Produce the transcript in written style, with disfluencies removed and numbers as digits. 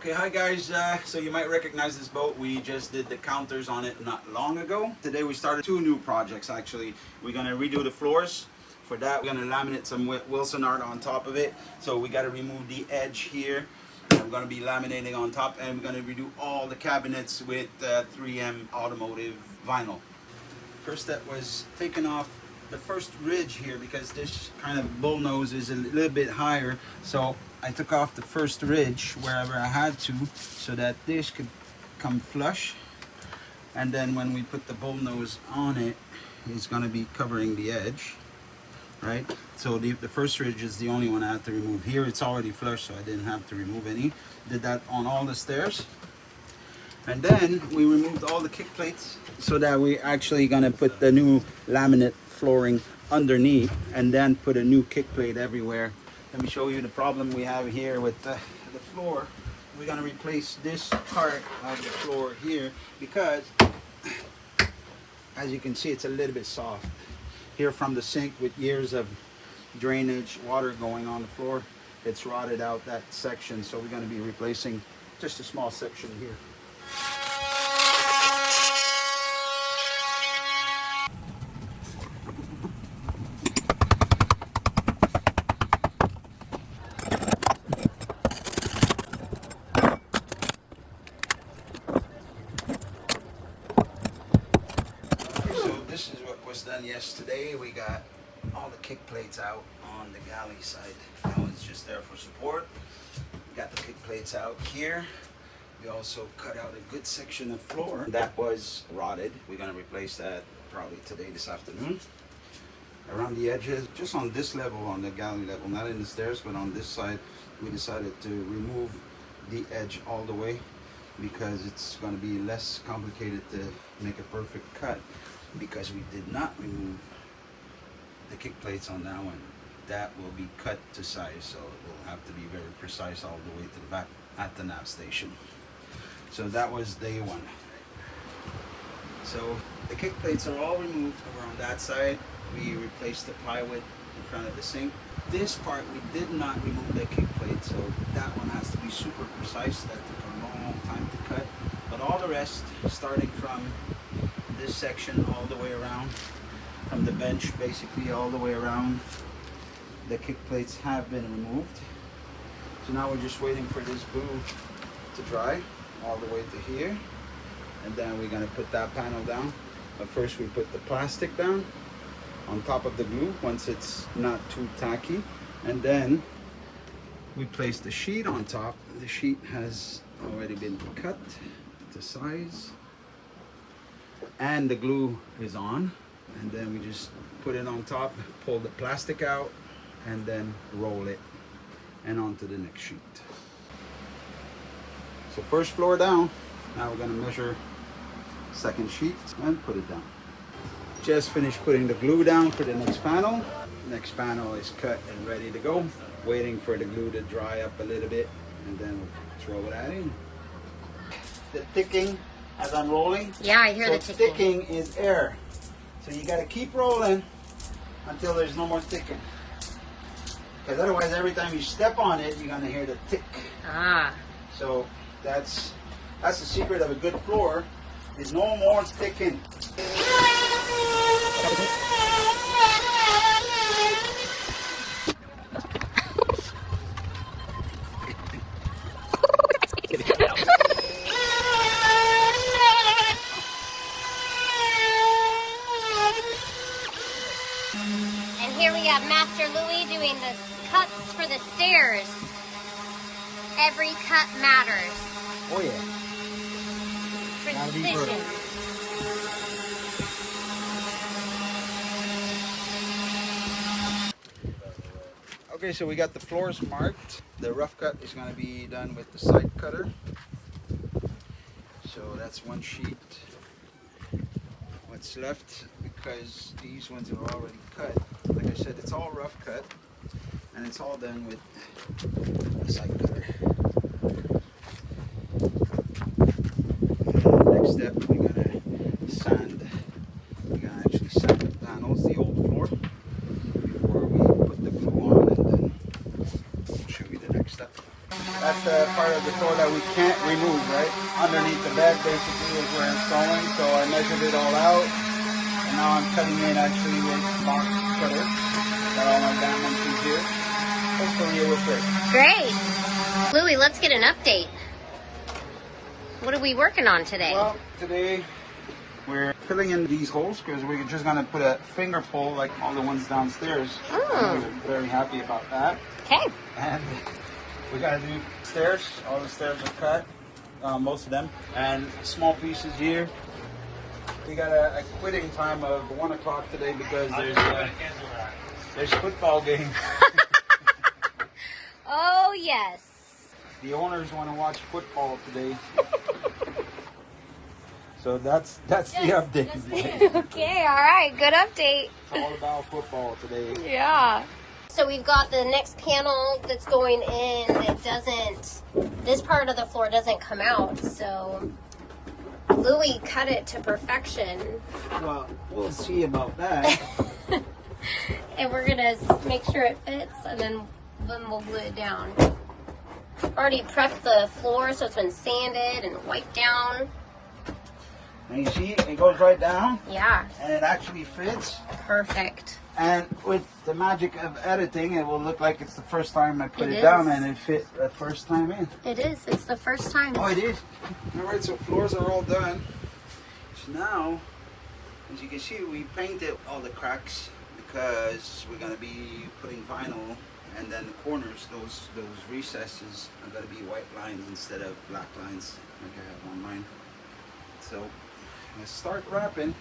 Okay, hi guys. So you might recognize this boat. We just did the counters on it not long ago. Today we started two new projects actually. We're gonna redo the floors. For that, we're gonna laminate some Wilson art on top of it. So we gotta remove the edge here. We're gonna be laminating on top, and we're gonna redo all the cabinets with 3M automotive vinyl. First step was taking off the first ridge here because this kind of bullnose is a little bit higher. So I took off the first ridge wherever I had to so that this could come flush. And then when we put the bullnose on it, it's going to be covering the edge, right? So the first ridge is the only one I have to remove. Here it's already flush, so I didn't have to remove any. Did that on all the stairs. And then we removed all the kick plates so that we're actually going to put the new laminate flooring underneath and then put a new kick plate everywhere. Let me show you the problem we have here with the floor. We're going to replace this part of the floor here because, as you can see, it's a little bit soft. Here from the sink with years of drainage, water going on the floor, it's rotted out that section. So we're going to be replacing just a small section here. This is what was done yesterday. We got all the kick plates out on the galley side. That one's just there for support. We got the kick plates out here. We also cut out a good section of floor that was rotted. We're going to replace that probably today, this afternoon. Around the edges, just on this level, on the galley level, not in the stairs, but on this side, we decided to remove the edge all the way because it's going to be less complicated to make a perfect cut. Because we did not remove the kick plates on that one, that will be cut to size, so it will have to be very precise all the way to the back at the nav station. So that was day one. So the kick plates are all removed over on that side. We replaced the plywood in front of the sink. This part we did not remove the kick plate, so that one has to be super precise. That took a long time to cut. But all the rest, starting from this section all the way around, from the bench basically all the way around, the kick plates have been removed. So now we're just waiting for this glue to dry all the way to here, and then we're going to put that panel down. But first we put the plastic down on top of the glue once it's not too tacky, and then we place the sheet on top. The sheet has already been cut to size, and the glue is on, and then we just put it on top, pull the plastic out, and then roll it and onto the next sheet. So first floor down. Now we're going to measure second sheet and put it down. Just finished putting the glue down for the next panel. Next panel is cut and ready to go, waiting for the glue to dry up a little bit, and then we'll throw that in. The ticking as I'm rolling. Yeah, I hear so the ticking. Ticking is air. So you got to keep rolling until there's no more ticking. Because otherwise, every time you step on it, you're going to hear the tick. Ah. So that's the secret of a good floor, is no more ticking. Here we have Master Louis doing the cuts for the stairs. Every cut matters. Oh yeah. Precision. Okay, so we got the floors marked. The rough cut is going to be done with the side cutter. So that's one sheet. What's left, because these ones are already cut. Like I said, it's all rough cut, and it's all done with the side cutter. Next step, we're gonna sand. We're gonna actually sand the panels, the old floor, before we put the glue on, and then I'll show you the next step. That's the part part of the floor that we can't remove, right? Underneath the bed basically is where it's going. So I measured it all out. And now I'm cutting it actually with box cutter. Got all my dimensions here. Hopefully it will fit. Great. Louie, let's get an update. What are we working on today? Well, today we're filling in these holes because we're just going to put a finger pull like all the ones downstairs. Oh. We're very happy about that. Okay. And we got to do stairs. All the stairs are cut, most of them. And small pieces here. We got a quitting time of 1 o'clock today because there's football game. Oh, yes. The owners want to watch football today. So that's the update. Okay, all right. Good update. It's all about football today. Yeah. So we've got the next panel that's going in that doesn't, this part of the floor doesn't come out. So Louie cut it to perfection. Well, we'll see about that. And we're going to make sure it fits and then we'll glue it down. Already prepped the floor so it's been sanded and wiped down. And you see, it goes right down. Yeah. And it actually fits. Perfect. And with the magic of editing, it will look like it's the first time I put It it down is. and it fit the first time in. It is. It's the first time. Oh, it is. All right, so floors are all done. So now, as you can see, we painted all the cracks because we're going to be putting vinyl, and then the corners, those recesses are going to be white lines instead of black lines like I have on mine. So let's start wrapping.